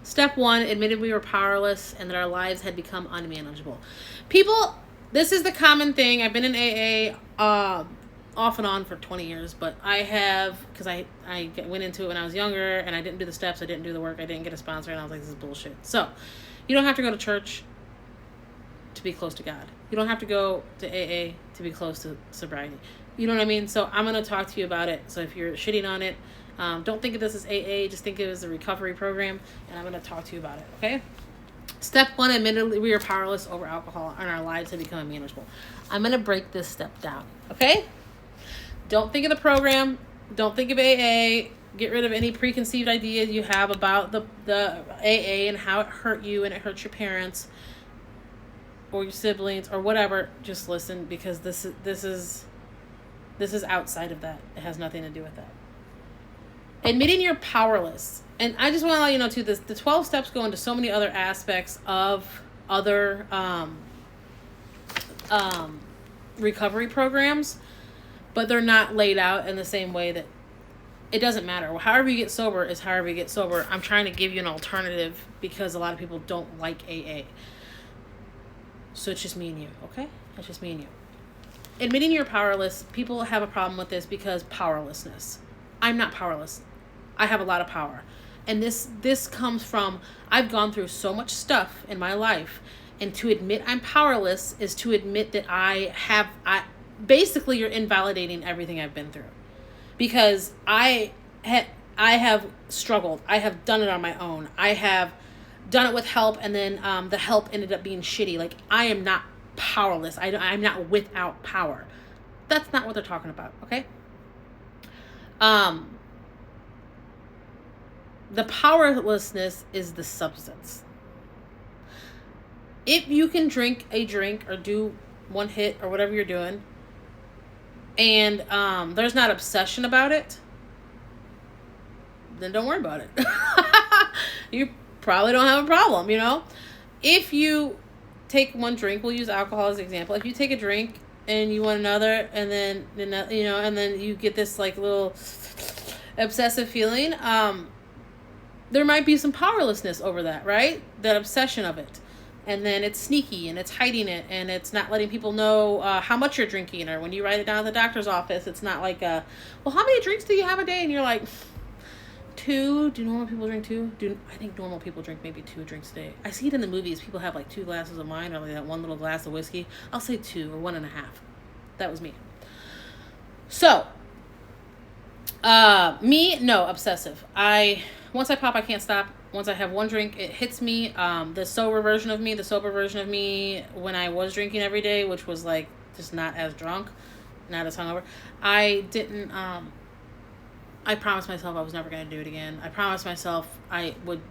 Step 1, admitted we were powerless and that our lives had become unmanageable. People, this is the common thing. I've been in AA off and on for 20 years, but I have, because I went into it when I was younger and I didn't do the steps, I didn't do the work, I didn't get a sponsor, and I was like, this is bullshit. So, you don't have to go to church to be close to God. You don't have to go to AA to be close to sobriety. You know what I mean? So I'm going to talk to you about it. So if you're shitting on it, don't think of this as AA. Just think of it as a recovery program. And I'm going to talk to you about it. Okay? Step 1, admittedly, we are powerless over alcohol and our lives have become unmanageable. I'm going to break this step down. Okay? Don't think of the program. Don't think of AA. Get rid of any preconceived ideas you have about the AA and how it hurt you and it hurt your parents or your siblings or whatever. Just listen, because this is outside of that. It has nothing to do with that. Admitting you're powerless. And I just want to let you know too, the 12 steps go into so many other aspects of other recovery programs, but they're not laid out in the same way that it doesn't matter. However you get sober is however you get sober. I'm trying to give you an alternative because a lot of people don't like AA. So it's just me and you, okay? It's just me and you. Admitting you're powerless, people have a problem with this because powerlessness. I'm not powerless. I have a lot of power. And this comes from, I've gone through so much stuff in my life, and to admit I'm powerless is to admit that I basically you're invalidating everything I've been through. Because I have struggled. I have done it on my own. I have done it with help, and then the help ended up being shitty. Like, I am not powerless. I'm not without power. That's not what they're talking about, okay? The powerlessness is the substance. If you can drink a drink or do one hit or whatever you're doing, and there's not obsession about it, then don't worry about it. You probably don't have a problem, you know? If you take one drink, we'll use alcohol as an example. If you take a drink and you want another, and then you know, and then you get this like little obsessive feeling, there might be some powerlessness over that, right? That obsession of it. And then it's sneaky and it's hiding it and it's not letting people know how much you're drinking. Or when you write it down at the doctor's office, it's not like, well, how many drinks do you have a day? And you're like, 2. Do normal people drink 2? I think normal people drink maybe 2 drinks a day. I see it in the movies. People have like 2 glasses of wine or like that one little glass of whiskey. I'll say 2 or 1.5. That was me. So, me, no, obsessive. Once I pop, I can't stop. Once I have one drink, it hits me. The sober version of me when I was drinking every day, which was like just not as drunk, not as hungover, I didn't, I promised myself I was never going to do it again. I promised myself I would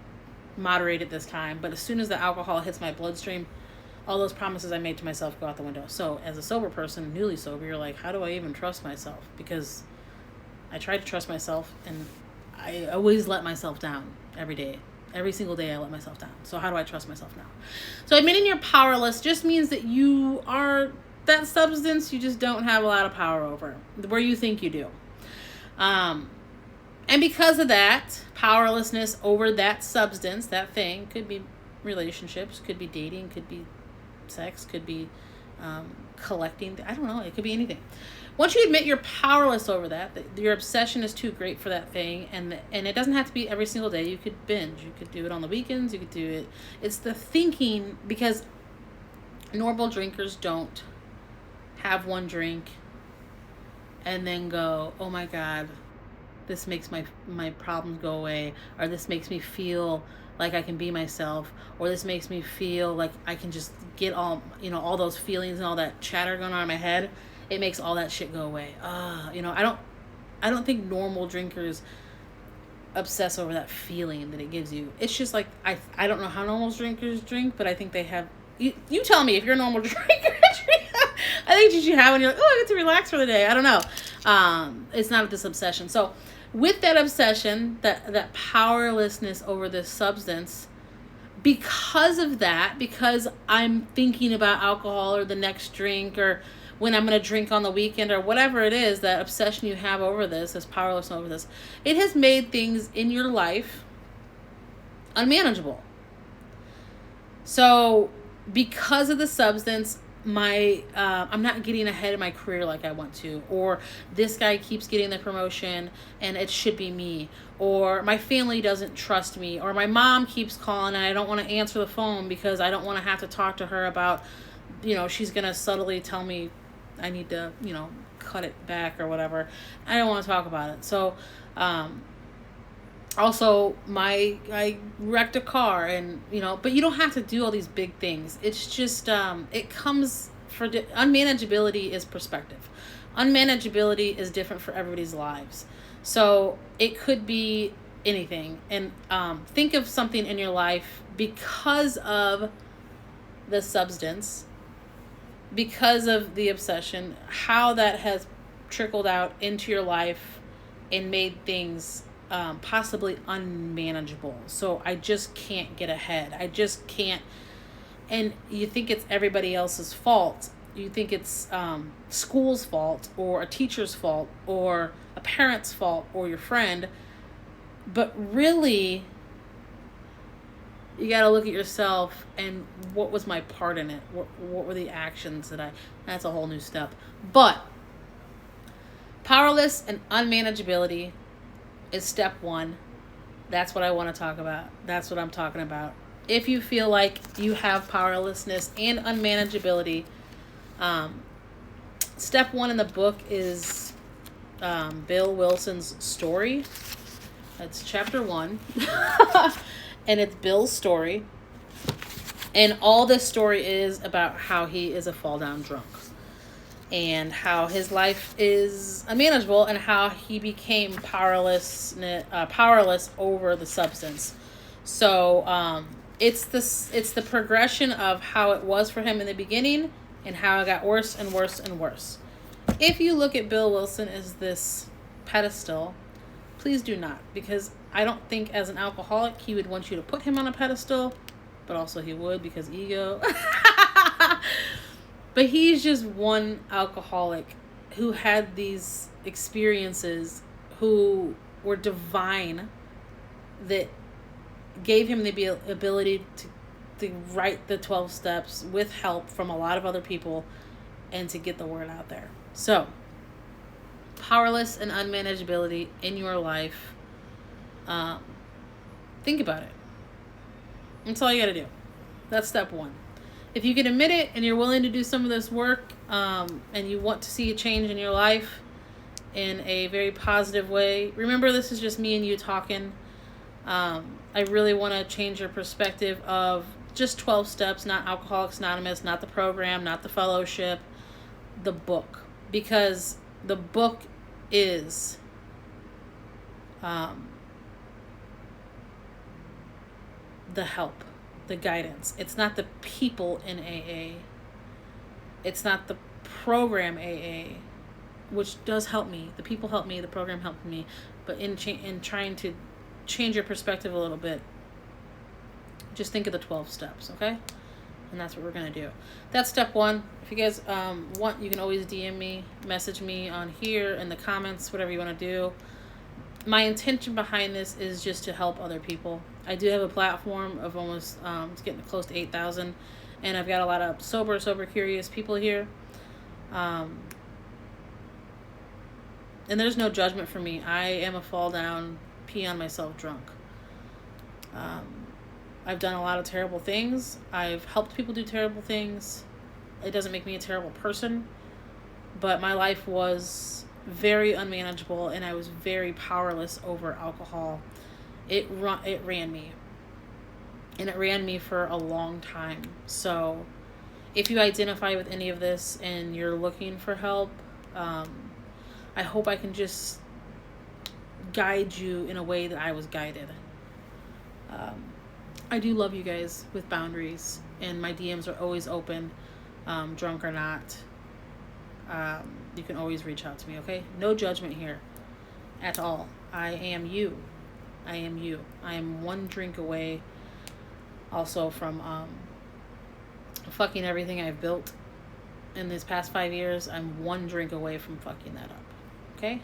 moderate it this time. But as soon as the alcohol hits my bloodstream, all those promises I made to myself go out the window. So as a sober person, newly sober, you're like, how do I even trust myself? Because I tried to trust myself and I always let myself down every day. Every single day I let myself down. So how do I trust myself now? So admitting you're powerless just means that you are that substance you just don't have a lot of power over, where you think you do. And because of that, powerlessness over that substance, that thing, could be relationships, could be dating, could be sex, could be collecting. I don't know. It could be anything. Once you admit you're powerless over that your obsession is too great for that thing, and it doesn't have to be every single day. You could binge. You could do it on the weekends. You could do it. It's the thinking, because normal drinkers don't have one drink and then go, oh my God, this makes my problems go away, or this makes me feel like I can be myself, or this makes me feel like I can just get all those feelings and all that chatter going on in my head. It makes all that shit go away. I don't think normal drinkers obsess over that feeling that it gives you. It's just like, I don't know how normal drinkers drink, but I think they have, you tell me if you're a normal drinker. I think you should have when you're like, oh, I get to relax for the day. I don't know. It's not this obsession. So with that obsession, that powerlessness over this substance, because of that, because I'm thinking about alcohol or the next drink or when I'm going to drink on the weekend or whatever it is, that obsession you have over this powerlessness over this, it has made things in your life unmanageable. So because of the substance, I'm not getting ahead in my career like I want to, or this guy keeps getting the promotion and it should be me, or my family doesn't trust me, or my mom keeps calling and I don't want to answer the phone because I don't want to have to talk to her about, she's going to subtly tell me I need to, cut it back or whatever. I don't want to talk about it. So, also I wrecked a car, and but you don't have to do all these big things. It's just it comes for unmanageability is perspective. Unmanageability is different for everybody's lives. So it could be anything. And think of something in your life because of the substance, because of the obsession, how that has trickled out into your life and made things possibly unmanageable. So I just can't get ahead. I just can't. And you think it's everybody else's fault. You think it's school's fault, or a teacher's fault, or a parent's fault, or your friend. But really, you got to look at yourself and what was my part in it? What were the actions that's a whole new step. But powerless and unmanageability is step one. That's what I want to talk about. That's what I'm talking about. If you feel like you have powerlessness and unmanageability, step one in the book is Bill Wilson's story. It's chapter 1. And it's Bill's story. And all this story is about how he is a fall down drunk, and how his life is unmanageable, and how he became powerless over the substance. So it's the progression of how it was for him in the beginning and how it got worse and worse and worse. If you look at Bill Wilson as this pedestal, please do not, because I don't think as an alcoholic he would want you to put him on a pedestal, but also he would because ego. But he's just one alcoholic who had these experiences, who were divine, that gave him the ability to write the 12 steps with help from a lot of other people and to get the word out there. So, powerless and unmanageability in your life, think about it. That's all you got to do. That's step one. If you can admit it and you're willing to do some of this work, and you want to see a change in your life in a very positive way, remember this is just me and you talking. I really want to change your perspective of just 12 steps, not Alcoholics Anonymous, not the program, not the fellowship, the book. Because the book is the help, the guidance. It's not the people in AA. It's not the program AA, which does help me. The people help me. The program helped me. But in trying to change your perspective a little bit, just think of the 12 steps, okay? And that's what we're going to do. That's step one. If you guys want, you can always DM me, message me on here in the comments, whatever you want to do. My intention behind this is just to help other people. I do have a platform of almost, it's getting close to 8,000, and I've got a lot of sober curious people here. And there's no judgment for me. I am a fall down, pee on myself drunk. I've done a lot of terrible things. I've helped people do terrible things. It doesn't make me a terrible person, but my life was very unmanageable, and I was very powerless over alcohol. It ran me, and it ran me for a long time. So if you identify with any of this and you're looking for help, I hope I can just guide you in a way that I was guided. I do love you guys with boundaries, and my DMs are always open, drunk or not. You can always reach out to me, okay? No judgment here at all. I am you. I am you. I am one drink away also from fucking everything I've built in these past 5 years. I'm one drink away from fucking that up, okay?